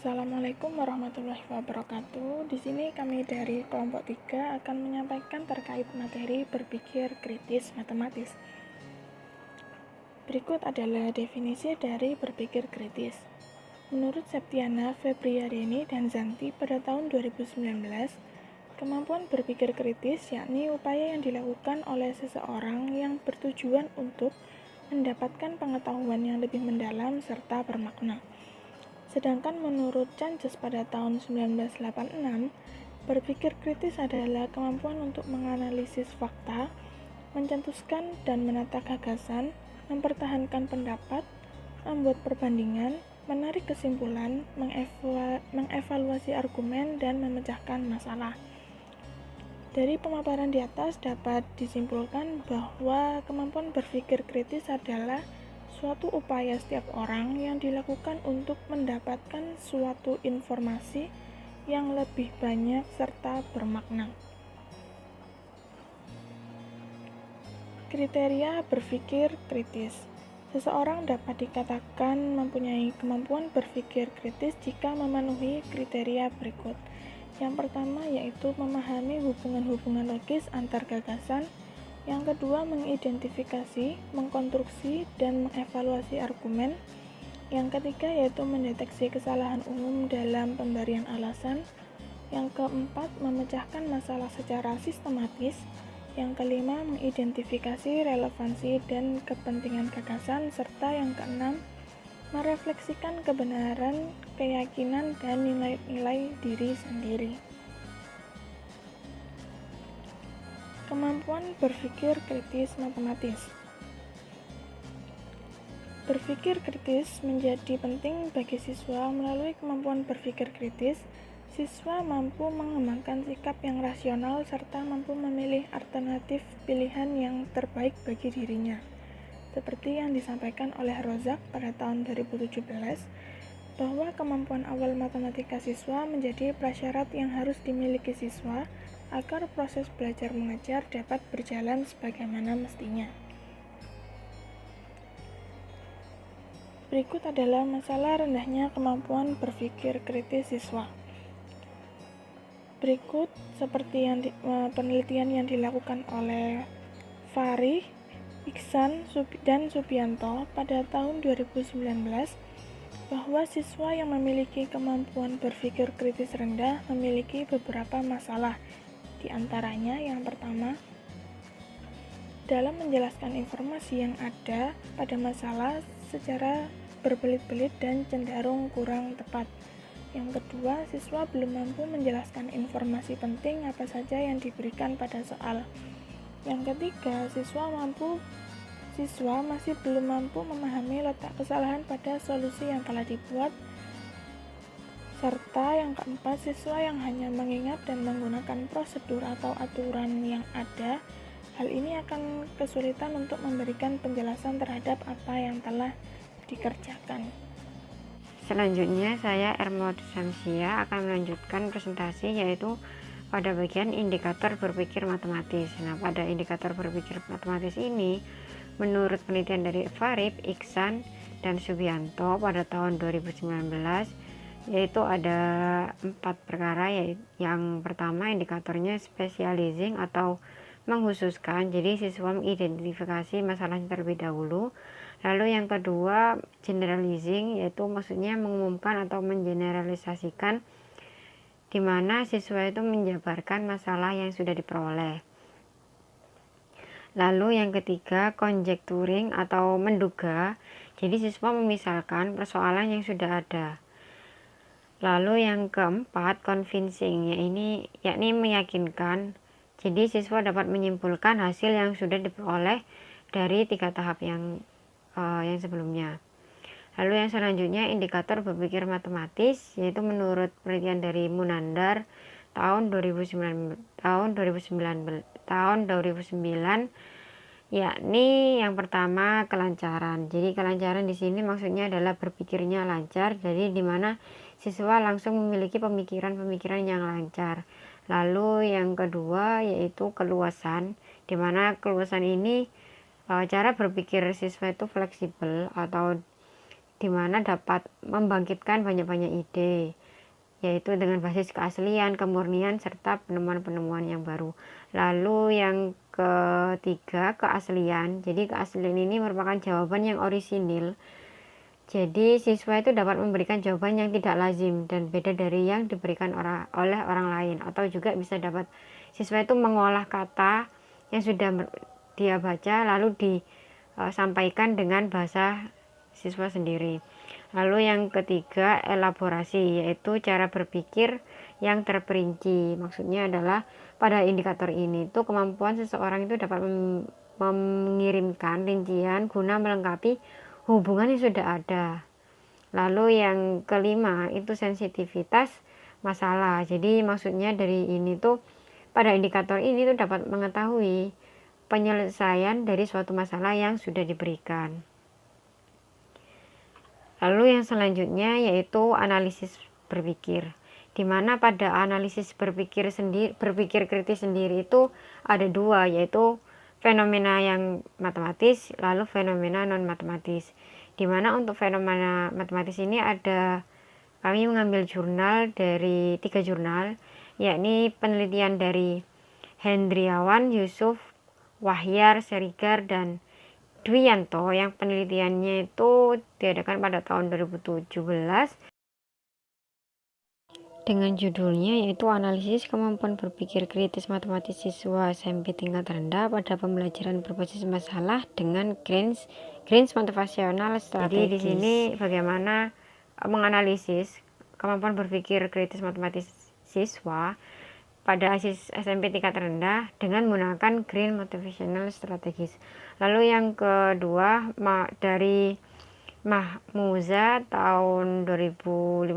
Assalamualaikum warahmatullahi wabarakatuh. Di sini kami dari kelompok 3 akan menyampaikan terkait materi berpikir kritis matematis. Berikut adalah definisi dari berpikir kritis. Menurut Septiana, Febriarini, dan Zanti pada tahun 2019, kemampuan berpikir kritis yakni upaya yang dilakukan oleh seseorang yang bertujuan untuk mendapatkan pengetahuan yang lebih mendalam serta bermakna. Sedangkan menurut Chances pada tahun 1986, berpikir kritis adalah kemampuan untuk menganalisis fakta, mencetuskan dan menata gagasan, mempertahankan pendapat, membuat perbandingan, menarik kesimpulan, mengevaluasi argumen, dan memecahkan masalah. Dari pemaparan di atas dapat disimpulkan bahwa kemampuan berpikir kritis adalah suatu upaya setiap orang yang dilakukan untuk mendapatkan suatu informasi yang lebih banyak serta bermakna. Kriteria berpikir kritis. Seseorang dapat dikatakan mempunyai kemampuan berpikir kritis jika memenuhi kriteria berikut. Yang pertama yaitu memahami hubungan-hubungan logis antar gagasan. Yang kedua, mengidentifikasi, mengkonstruksi, dan mengevaluasi argumen. Yang ketiga yaitu mendeteksi kesalahan umum dalam pemberian alasan. Yang keempat, memecahkan masalah secara sistematis. Yang kelima, mengidentifikasi relevansi dan kepentingan gagasan. Serta yang keenam, merefleksikan kebenaran, keyakinan, dan nilai-nilai diri sendiri. Kemampuan berpikir kritis matematis. Berpikir kritis menjadi penting bagi siswa. Melalui kemampuan berpikir kritis, siswa mampu mengembangkan sikap yang rasional serta mampu memilih alternatif pilihan yang terbaik bagi dirinya. Seperti yang disampaikan oleh Rozak pada tahun 2017, bahwa kemampuan awal matematika siswa menjadi prasyarat yang harus dimiliki siswa agar proses belajar mengajar dapat berjalan sebagaimana mestinya. Berikut adalah masalah rendahnya kemampuan berpikir kritis siswa. Berikut seperti penelitian yang dilakukan oleh Fahri, Iksan, dan Subianto pada tahun 2019, bahwa siswa yang memiliki kemampuan berpikir kritis rendah memiliki beberapa masalah. Di antaranya, yang pertama, dalam menjelaskan informasi yang ada pada masalah secara berbelit-belit dan cenderung kurang tepat. Yang kedua, siswa belum mampu menjelaskan informasi penting apa saja yang diberikan pada soal. Yang ketiga, siswa masih belum mampu memahami letak kesalahan pada solusi yang telah dibuat. Serta yang keempat, siswa yang hanya mengingat dan menggunakan prosedur atau aturan yang ada. Hal ini akan kesulitan untuk memberikan penjelasan terhadap apa yang telah dikerjakan. Selanjutnya saya Ermaud Samsia akan melanjutkan presentasi yaitu pada bagian indikator berpikir matematis. Nah, pada indikator berpikir matematis ini menurut penelitian dari Farib, Iksan, dan Subianto pada tahun 2019 yaitu ada 4 perkara. Yang pertama, indikatornya specializing atau menghususkan, jadi siswa mengidentifikasi masalahnya terlebih dahulu. Lalu yang kedua, generalizing, yaitu maksudnya mengumumkan atau mengeneralisasikan, di mana siswa itu menjabarkan masalah yang sudah diperoleh. Lalu yang ketiga, conjecturing atau menduga, jadi siswa memisalkan persoalan yang sudah ada. Lalu yang keempat, convincing, yakni meyakinkan, jadi siswa dapat menyimpulkan hasil yang sudah diperoleh dari 3 tahap yang sebelumnya. Lalu yang selanjutnya, indikator berpikir matematis, yaitu menurut penelitian dari Munandar tahun 2009, yakni yang pertama kelancaran. Jadi kelancaran di sini maksudnya adalah berpikirnya lancar, jadi di mana siswa langsung memiliki pemikiran-pemikiran yang lancar. Lalu yang kedua yaitu keluasan, di mana keluasan ini cara berpikir siswa itu fleksibel atau di mana dapat membangkitkan banyak-banyak ide, yaitu dengan basis keaslian, kemurnian, serta penemuan-penemuan yang baru. Lalu yang ketiga, keaslian. Jadi keaslian ini merupakan jawaban yang orisinil. Jadi siswa itu dapat memberikan jawaban yang tidak lazim dan beda dari yang diberikan oleh orang lain. Atau juga bisa dapat siswa itu mengolah kata yang sudah dia baca lalu disampaikan dengan bahasa siswa sendiri. Lalu yang ketiga, elaborasi, yaitu cara berpikir yang terperinci. Maksudnya adalah pada indikator ini itu kemampuan seseorang itu dapat mengirimkan rincian guna melengkapi hubungan yang sudah ada. Lalu yang kelima itu sensitivitas masalah. Jadi maksudnya dari ini tuh pada indikator ini tuh dapat mengetahui penyelesaian dari suatu masalah yang sudah diberikan. Lalu yang selanjutnya yaitu analisis berpikir, di mana pada analisis berpikir kritis sendiri itu ada dua, yaitu fenomena yang matematis lalu fenomena non matematis. Di mana untuk fenomena matematis ini kami mengambil jurnal dari 3 jurnal, yakni penelitian dari Hendriawan, Yusuf, Wahyar, Serigar, dan Dwianto yang penelitiannya itu diadakan pada tahun 2017 dengan judulnya yaitu analisis kemampuan berpikir kritis matematis siswa SMP tingkat rendah pada pembelajaran berbasis masalah dengan Greens motivational strategis. Jadi di sini bagaimana menganalisis kemampuan berpikir kritis matematis siswa pada SMP tingkat rendah dengan menggunakan Green motivational strategis. Lalu yang kedua dari Mahmuza tahun 2015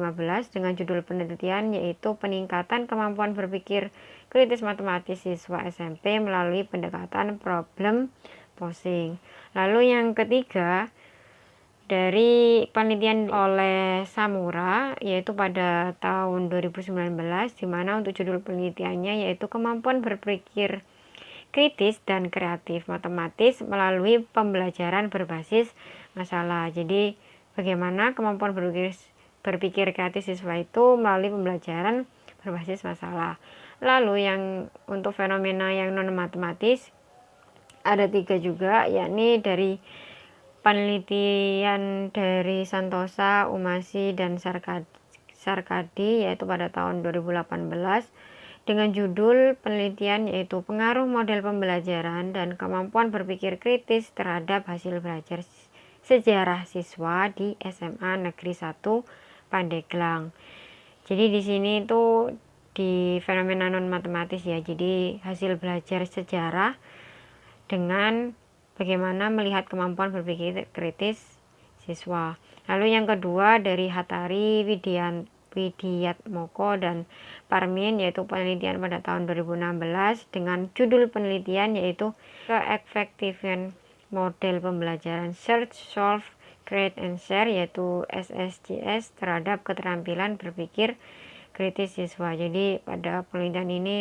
dengan judul penelitian yaitu peningkatan kemampuan berpikir kritis matematis siswa SMP melalui pendekatan problem posing. Lalu yang ketiga dari penelitian oleh Samura yaitu pada tahun 2019, di mana untuk judul penelitiannya yaitu kemampuan berpikir kritis dan kreatif matematis melalui pembelajaran berbasis masalah. Jadi bagaimana kemampuan berpikir kreatif siswa itu melalui pembelajaran berbasis masalah. Lalu yang untuk fenomena yang non matematis ada 3 juga, yakni dari penelitian dari Santosa, Umasi, dan Sarkadi yaitu pada tahun 2018 dengan judul penelitian yaitu pengaruh model pembelajaran dan kemampuan berpikir kritis terhadap hasil belajar sejarah siswa di SMA Negeri 1 Pandeglang. Jadi di sini itu di fenomena non matematis ya. Jadi hasil belajar sejarah dengan bagaimana melihat kemampuan berpikir kritis siswa. Lalu yang kedua dari Hatari, Widiatmoko, dan Parmin yaitu penelitian pada tahun 2016 dengan judul penelitian yaitu keefektifan model pembelajaran Search, Solve, Create, and Share yaitu SSCS terhadap keterampilan berpikir kritis siswa. Jadi pada penelitian ini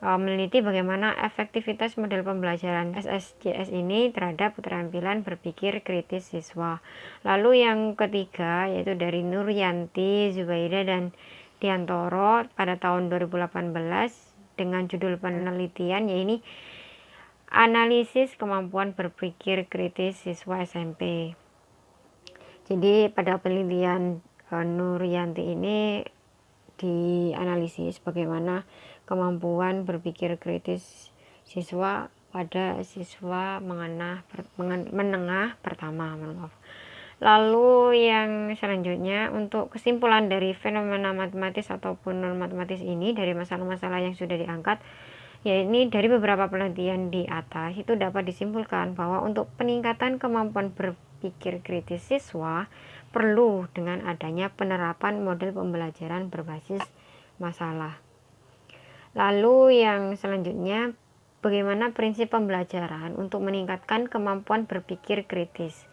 meneliti bagaimana efektivitas model pembelajaran SSCS ini terhadap keterampilan berpikir kritis siswa. Lalu yang ketiga yaitu dari Nuryanti, Zubaida, dan Diantoro pada tahun 2018 dengan judul penelitian yaitu analisis kemampuan berpikir kritis siswa SMP. Jadi pada penelitian Nuryanti ini dianalisis bagaimana kemampuan berpikir kritis siswa pada siswa menengah pertama. Lalu yang selanjutnya untuk kesimpulan dari fenomena matematis ataupun non matematis ini dari masalah-masalah yang sudah diangkat, yaitu dari beberapa penelitian di atas itu dapat disimpulkan bahwa untuk peningkatan kemampuan berpikir kritis siswa perlu dengan adanya penerapan model pembelajaran berbasis masalah. Lalu yang selanjutnya, bagaimana prinsip pembelajaran untuk meningkatkan kemampuan berpikir kritis.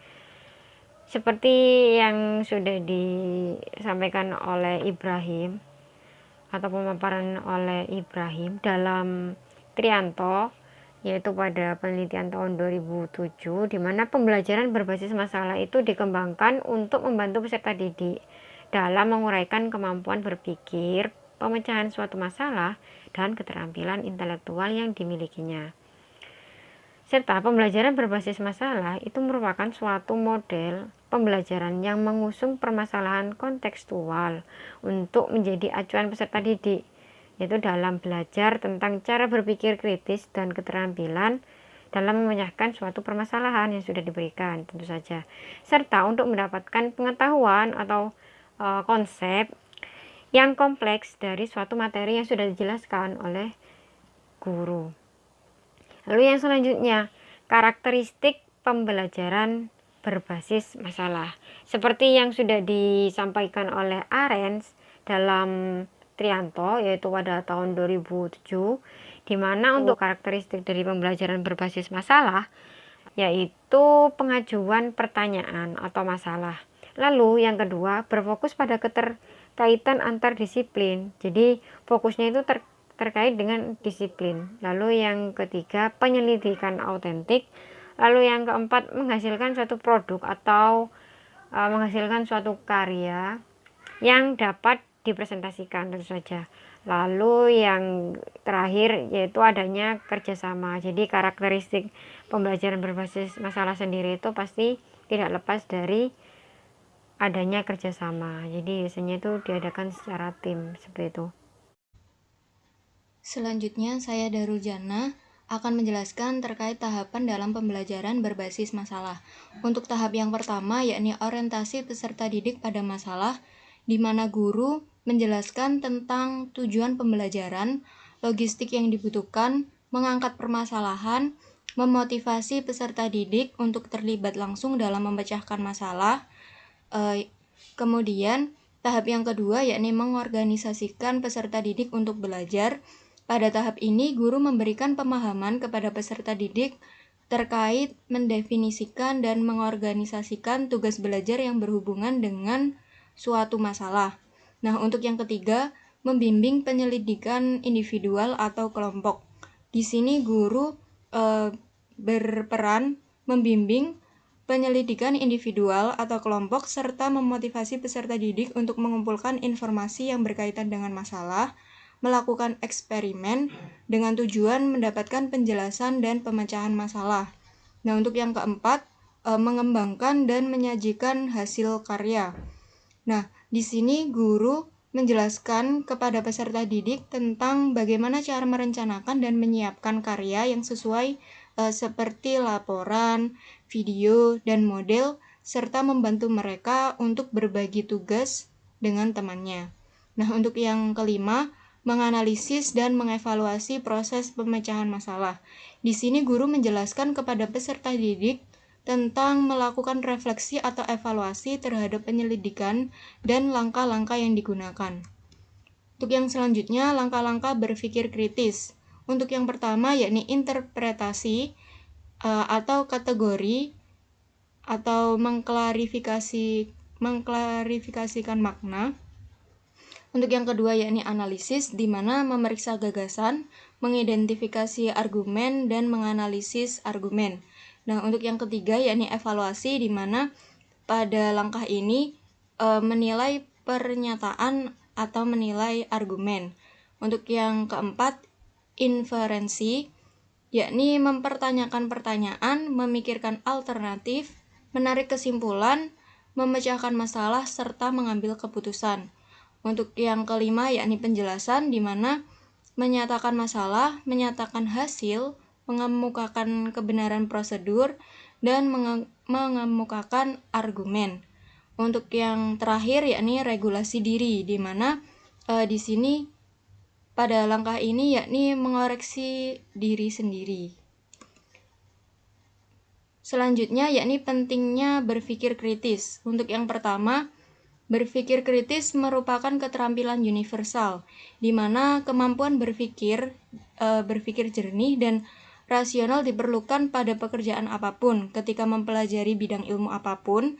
Seperti yang sudah disampaikan oleh Ibrahim atau pemaparan oleh Ibrahim dalam Trianto yaitu pada penelitian tahun 2007, di mana pembelajaran berbasis masalah itu dikembangkan untuk membantu peserta didik dalam menguraikan kemampuan berpikir, pemecahan suatu masalah, dan keterampilan intelektual yang dimilikinya. Serta pembelajaran berbasis masalah itu merupakan suatu model pembelajaran yang mengusung permasalahan kontekstual untuk menjadi acuan peserta didik, yaitu dalam belajar tentang cara berpikir kritis dan keterampilan dalam memecahkan suatu permasalahan yang sudah diberikan tentu saja, serta untuk mendapatkan pengetahuan atau konsep yang kompleks dari suatu materi yang sudah dijelaskan oleh guru. Lalu yang selanjutnya, karakteristik pembelajaran berbasis masalah. Seperti yang sudah disampaikan oleh Arens dalam Trianto, yaitu pada tahun 2007, di mana untuk karakteristik dari pembelajaran berbasis masalah, yaitu pengajuan pertanyaan atau masalah. Lalu yang kedua, berfokus pada keterkaitan antar disiplin. Jadi fokusnya itu terkait dengan disiplin. Lalu yang ketiga, penyelidikan autentik. Lalu yang keempat, menghasilkan suatu produk atau menghasilkan suatu karya yang dapat dipresentasikan tentu saja. Lalu yang terakhir yaitu adanya kerjasama. Jadi karakteristik pembelajaran berbasis masalah sendiri itu pasti tidak lepas dari adanya kerjasama. Jadi biasanya itu diadakan secara tim seperti itu. Selanjutnya, saya Darujana akan menjelaskan terkait tahapan dalam pembelajaran berbasis masalah. Untuk tahap yang pertama, yakni orientasi peserta didik pada masalah, di mana guru menjelaskan tentang tujuan pembelajaran, logistik yang dibutuhkan, mengangkat permasalahan, memotivasi peserta didik untuk terlibat langsung dalam memecahkan masalah. Kemudian, tahap yang kedua yakni mengorganisasikan peserta didik untuk belajar. Pada tahap ini, guru memberikan pemahaman kepada peserta didik terkait mendefinisikan dan mengorganisasikan tugas belajar yang berhubungan dengan suatu masalah. Nah, untuk yang ketiga, membimbing penyelidikan individual atau kelompok. Di sini guru berperan membimbing penyelidikan individual atau kelompok serta memotivasi peserta didik untuk mengumpulkan informasi yang berkaitan dengan masalah, melakukan eksperimen dengan tujuan mendapatkan penjelasan dan pemecahan masalah. Nah, untuk yang keempat, mengembangkan dan menyajikan hasil karya. Nah, di sini guru menjelaskan kepada peserta didik tentang bagaimana cara merencanakan dan menyiapkan karya yang sesuai seperti laporan, video, dan model, serta membantu mereka untuk berbagi tugas dengan temannya. Nah, untuk yang kelima, menganalisis dan mengevaluasi proses pemecahan masalah. Di sini guru menjelaskan kepada peserta didik tentang melakukan refleksi atau evaluasi terhadap penyelidikan dan langkah-langkah yang digunakan. Untuk yang selanjutnya, langkah-langkah berpikir kritis. Untuk yang pertama yakni interpretasi atau kategori atau mengklarifikasikan makna. Untuk yang kedua yakni analisis, di mana memeriksa gagasan, mengidentifikasi argumen, dan menganalisis argumen. Nah, untuk yang ketiga yakni evaluasi, di mana pada langkah ini menilai pernyataan atau menilai argumen. Untuk yang keempat, inferensi, yakni mempertanyakan pertanyaan, memikirkan alternatif, menarik kesimpulan, memecahkan masalah, serta mengambil keputusan. Untuk yang kelima yakni penjelasan, di mana menyatakan masalah, menyatakan hasil, mengemukakan kebenaran prosedur, dan mengemukakan argumen. Untuk yang terakhir yakni regulasi diri, di mana di sini pada langkah ini yakni mengoreksi diri sendiri. Selanjutnya yakni pentingnya berpikir kritis. Untuk yang pertama, berpikir kritis merupakan keterampilan universal, di mana kemampuan berpikir jernih dan rasional diperlukan pada pekerjaan apapun, ketika mempelajari bidang ilmu apapun,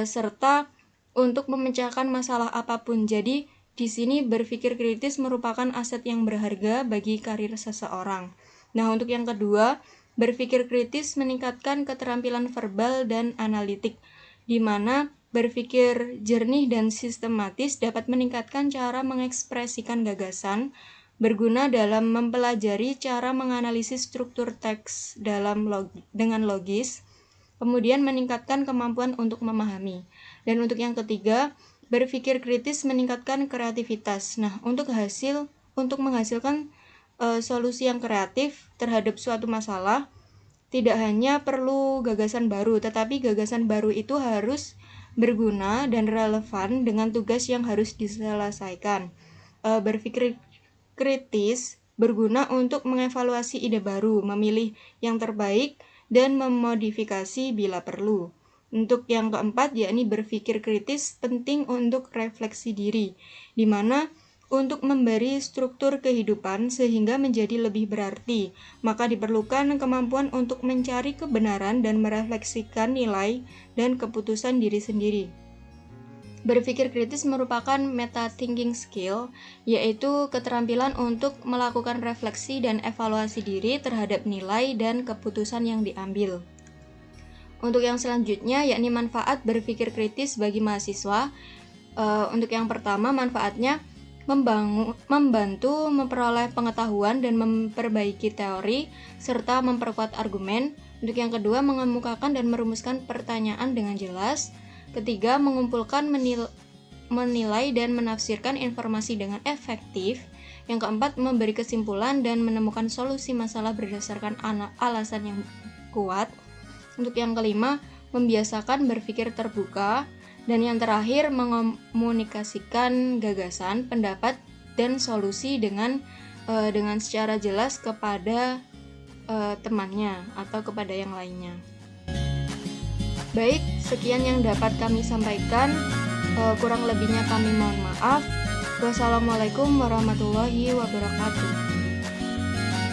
serta untuk memecahkan masalah apapun. Jadi, di sini berpikir kritis merupakan aset yang berharga bagi karir seseorang. Nah, untuk yang kedua, berpikir kritis meningkatkan keterampilan verbal dan analitik, di mana berpikir jernih dan sistematis dapat meningkatkan cara mengekspresikan gagasan, berguna dalam mempelajari cara menganalisis struktur teks dengan logis, kemudian meningkatkan kemampuan untuk memahami. Dan untuk yang ketiga, berpikir kritis meningkatkan kreativitas. Nah, untuk menghasilkan solusi yang kreatif terhadap suatu masalah, tidak hanya perlu gagasan baru, tetapi gagasan baru itu harus berguna dan relevan dengan tugas yang harus diselesaikan. Berpikir kritis berguna untuk mengevaluasi ide baru, memilih yang terbaik, dan memodifikasi bila perlu. Untuk yang keempat, yakni berpikir kritis penting untuk refleksi diri, di mana untuk memberi struktur kehidupan sehingga menjadi lebih berarti, maka diperlukan kemampuan untuk mencari kebenaran dan merefleksikan nilai dan keputusan diri sendiri. Berpikir kritis merupakan meta thinking skill, yaitu keterampilan untuk melakukan refleksi dan evaluasi diri terhadap nilai dan keputusan yang diambil. Untuk yang selanjutnya, yakni manfaat berpikir kritis bagi mahasiswa. Untuk yang pertama, manfaatnya membantu memperoleh pengetahuan dan memperbaiki teori, serta memperkuat argumen. Untuk yang kedua, mengemukakan dan merumuskan pertanyaan dengan jelas. Ketiga, mengumpulkan, menilai, dan menafsirkan informasi dengan efektif. Yang keempat, memberi kesimpulan dan menemukan solusi masalah berdasarkan alasan yang kuat. Untuk yang kelima, membiasakan berpikir terbuka. Dan yang terakhir, mengomunikasikan gagasan, pendapat, dan solusi dengan secara jelas kepada temannya atau kepada yang lainnya. Baik, sekian yang dapat kami sampaikan. Kurang lebihnya kami mohon maaf. Wassalamualaikum warahmatullahi wabarakatuh.